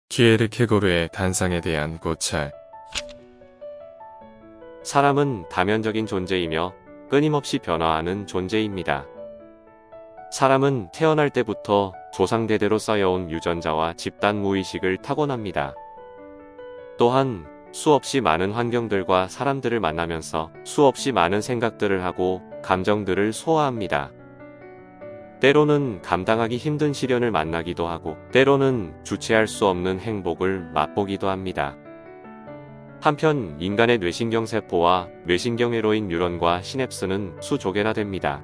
키에르케고르의 단상에 대한 고찰. 사람은 다면적인 존재이며 끊임없이 변화하는 존재입니다. 사람은 태어날 때부터 조상대대로 쌓여온 유전자와 집단 무의식을 타고납니다. 또한 수없이 많은 환경들과 사람들을 만나면서 수없이 많은 생각들을 하고 감정들을 소화합니다. 때로는 감당하기 힘든 시련을 만나기도 하고 때로는 주체할 수 없는 행복을 맛보기도 합니다. 한편 인간의 뇌신경세포와 뇌신경회로인 뉴런과 시냅스는 수조개나됩니다.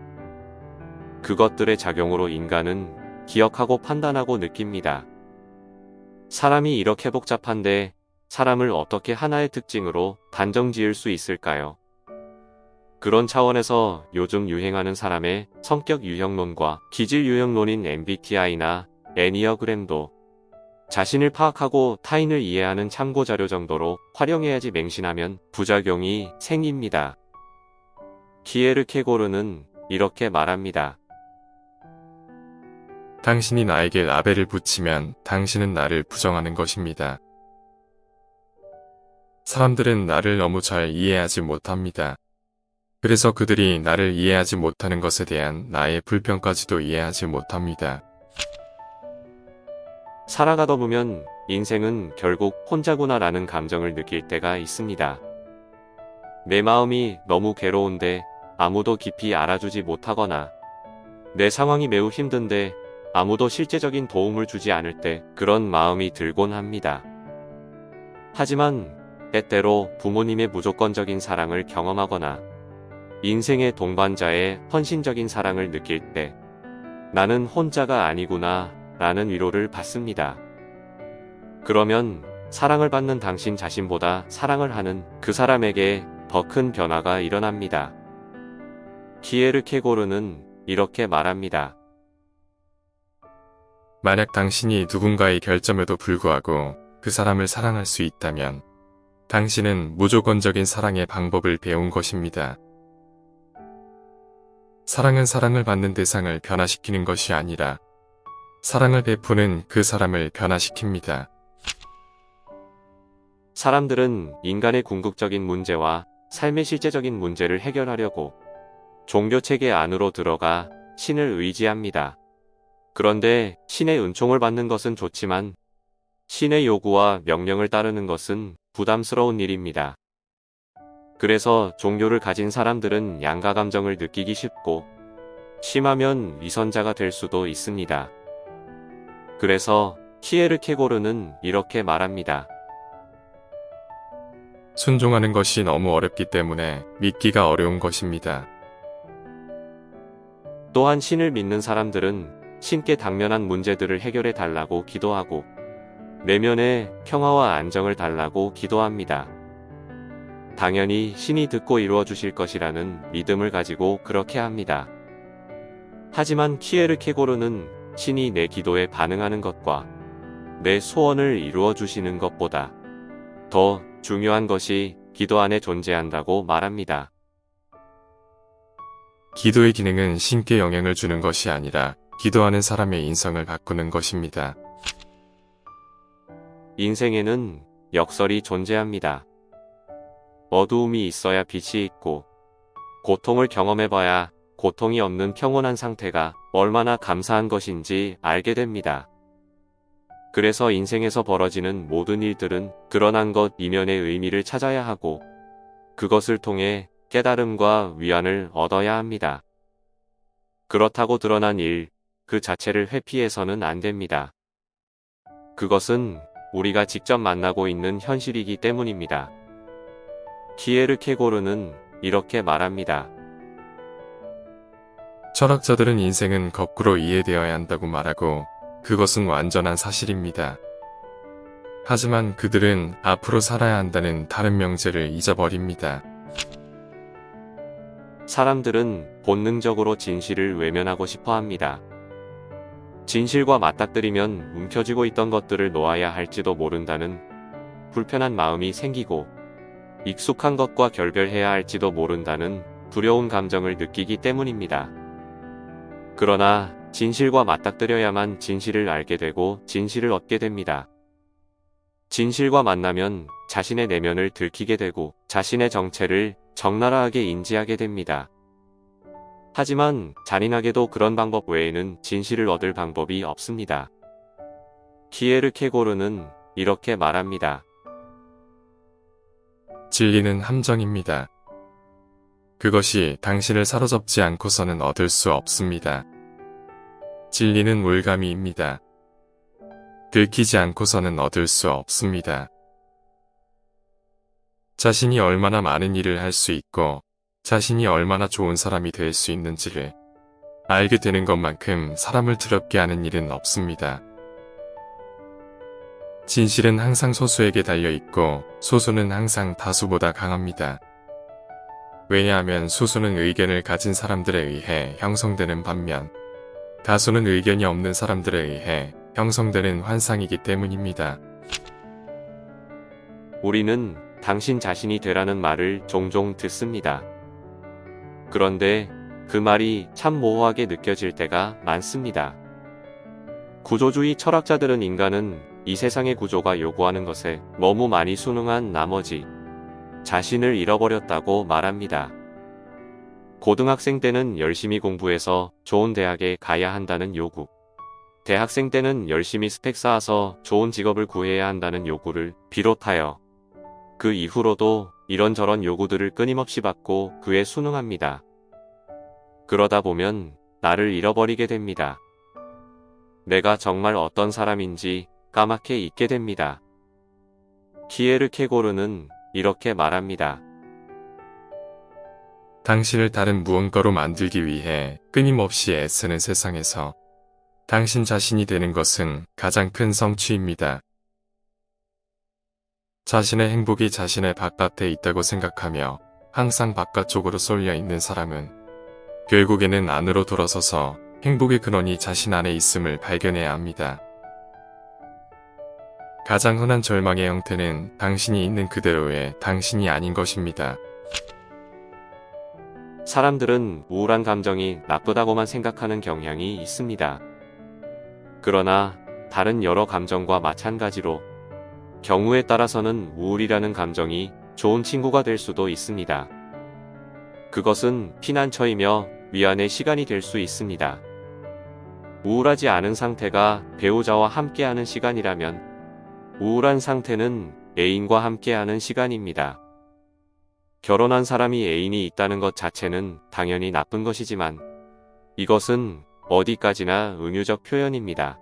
그것들의 작용으로 인간은 기억하고 판단하고 느낍니다. 사람이 이렇게 복잡한데 사람을 어떻게 하나의 특징으로 단정 지을 수 있을까요? 그런 차원에서 요즘 유행하는 사람의 성격 유형론과 기질 유형론인 MBTI나 애니어그램도 자신을 파악하고 타인을 이해하는 참고자료 정도로 활용해야지 맹신하면 부작용이 생깁니다. 키에르케고르는 이렇게 말합니다. 당신이 나에게 라벨을 붙이면 당신은 나를 부정하는 것입니다. 사람들은 나를 너무 잘 이해하지 못합니다. 그래서 그들이 나를 이해하지 못하는 것에 대한 나의 불평까지도 이해하지 못합니다. 살아가다 보면 인생은 결국 혼자구나라는 감정을 느낄 때가 있습니다. 내 마음이 너무 괴로운데 아무도 깊이 알아주지 못하거나 내 상황이 매우 힘든데 아무도 실제적인 도움을 주지 않을 때 그런 마음이 들곤 합니다. 하지만 때때로 부모님의 무조건적인 사랑을 경험하거나 인생의 동반자의 헌신적인 사랑을 느낄 때 나는 혼자가 아니구나 라는 위로를 받습니다. 그러면 사랑을 받는 당신 자신보다 사랑을 하는 그 사람에게 더 큰 변화가 일어납니다. 키에르케고르는 이렇게 말합니다. 만약 당신이 누군가의 결점에도 불구하고 그 사람을 사랑할 수 있다면 당신은 무조건적인 사랑의 방법을 배운 것입니다. 사랑은 사랑을 받는 대상을 변화시키는 것이 아니라 사랑을 베푸는 그 사람을 변화시킵니다. 사람들은 인간의 궁극적인 문제와 삶의 실제적인 문제를 해결하려고 종교체계 안으로 들어가 신을 의지합니다. 그런데 신의 은총을 받는 것은 좋지만 신의 요구와 명령을 따르는 것은 부담스러운 일입니다. 그래서 종교를 가진 사람들은 양가 감정을 느끼기 쉽고 심하면 위선자가 될 수도 있습니다. 그래서 키에르케고르는 이렇게 말합니다. 순종하는 것이 너무 어렵기 때문에 믿기가 어려운 것입니다. 또한 신을 믿는 사람들은 신께 당면한 문제들을 해결해 달라고 기도하고 내면의 평화와 안정을 달라고 기도합니다. 당연히 신이 듣고 이루어 주실 것이라는 믿음을 가지고 그렇게 합니다. 하지만 키에르케고르는 신이 내 기도에 반응하는 것과 내 소원을 이루어 주시는 것보다 더 중요한 것이 기도 안에 존재한다고 말합니다. 기도의 기능은 신께 영향을 주는 것이 아니라 기도하는 사람의 인성을 바꾸는 것입니다. 인생에는 역설이 존재합니다. 어두움이 있어야 빛이 있고 고통을 경험해봐야 고통이 없는 평온한 상태가 얼마나 감사한 것인지 알게 됩니다. 그래서 인생에서 벌어지는 모든 일들은 드러난 것 이면의 의미를 찾아야 하고 그것을 통해 깨달음과 위안을 얻어야 합니다. 그렇다고 드러난 일 그 자체를 회피해서는 안 됩니다. 그것은 우리가 직접 만나고 있는 현실이기 때문입니다. 키에르케고르는 이렇게 말합니다. 철학자들은 인생은 거꾸로 이해되어야 한다고 말하고 그것은 완전한 사실입니다. 하지만 그들은 앞으로 살아야 한다는 다른 명제를 잊어버립니다. 사람들은 본능적으로 진실을 외면하고 싶어 합니다. 진실과 맞닥뜨리면 움켜쥐고 있던 것들을 놓아야 할지도 모른다는 불편한 마음이 생기고 익숙한 것과 결별해야 할지도 모른다는 두려운 감정을 느끼기 때문입니다. 그러나 진실과 맞닥뜨려야만 진실을 알게 되고 진실을 얻게 됩니다. 진실과 만나면 자신의 내면을 들키게 되고 자신의 정체를 적나라하게 인지하게 됩니다. 하지만 잔인하게도 그런 방법 외에는 진실을 얻을 방법이 없습니다. 키에르케고르는 이렇게 말합니다. 진리는 함정입니다. 그것이 당신을 사로잡지 않고서는 얻을 수 없습니다. 진리는 물가미입니다. 들키지 않고서는 얻을 수 없습니다. 자신이 얼마나 많은 일을 할 수 있고 자신이 얼마나 좋은 사람이 될 수 있는지를 알게 되는 것만큼 사람을 두렵게 하는 일은 없습니다. 진실은 항상 소수에게 달려있고 소수는 항상 다수보다 강합니다. 왜냐하면 소수는 의견을 가진 사람들에 의해 형성되는 반면 다수는 의견이 없는 사람들에 의해 형성되는 환상이기 때문입니다. 우리는 당신 자신이 되라는 말을 종종 듣습니다. 그런데 그 말이 참 모호하게 느껴질 때가 많습니다. 구조주의 철학자들은 인간은 이 세상의 구조가 요구하는 것에 너무 많이 순응한 나머지 자신을 잃어버렸다고 말합니다. 고등학생 때는 열심히 공부해서 좋은 대학에 가야 한다는 요구, 대학생 때는 열심히 스펙 쌓아서 좋은 직업을 구해야 한다는 요구를 비롯하여 그 이후로도 이런저런 요구들을 끊임없이 받고 그에 순응합니다. 그러다 보면 나를 잃어버리게 됩니다. 내가 정말 어떤 사람인지 까맣게 잊게 됩니다. 키에르케고르는 이렇게 말합니다. 당신을 다른 무언가로 만들기 위해 끊임없이 애쓰는 세상에서 당신 자신이 되는 것은 가장 큰 성취입니다. 자신의 행복이 자신의 바깥에 있다고 생각하며 항상 바깥쪽으로 쏠려 있는 사람은 결국에는 안으로 돌아서서 행복의 근원이 자신 안에 있음을 발견해야 합니다. 가장 흔한 절망의 형태는 당신이 있는 그대로의 당신이 아닌 것입니다. 사람들은 우울한 감정이 나쁘다고만 생각하는 경향이 있습니다. 그러나 다른 여러 감정과 마찬가지로 경우에 따라서는 우울이라는 감정이 좋은 친구가 될 수도 있습니다. 그것은 피난처이며 위안의 시간이 될 수 있습니다. 우울하지 않은 상태가 배우자와 함께하는 시간이라면 우울한 상태는 애인과 함께하는 시간입니다. 결혼한 사람이 애인이 있다는 것 자체는 당연히 나쁜 것이지만 이것은 어디까지나 은유적 표현입니다.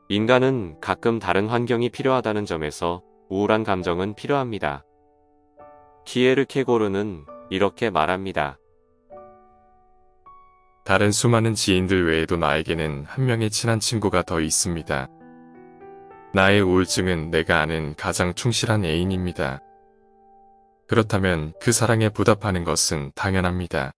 인간은 가끔 다른 환경이 필요하다는 점에서 우울한 감정은 필요합니다. 키에르케고르는 이렇게 말합니다. 다른 수많은 지인들 외에도 나에게는 한 명의 친한 친구가 더 있습니다. 나의 우울증은 내가 아는 가장 충실한 애인입니다. 그렇다면 그 사랑에 보답하는 것은 당연합니다.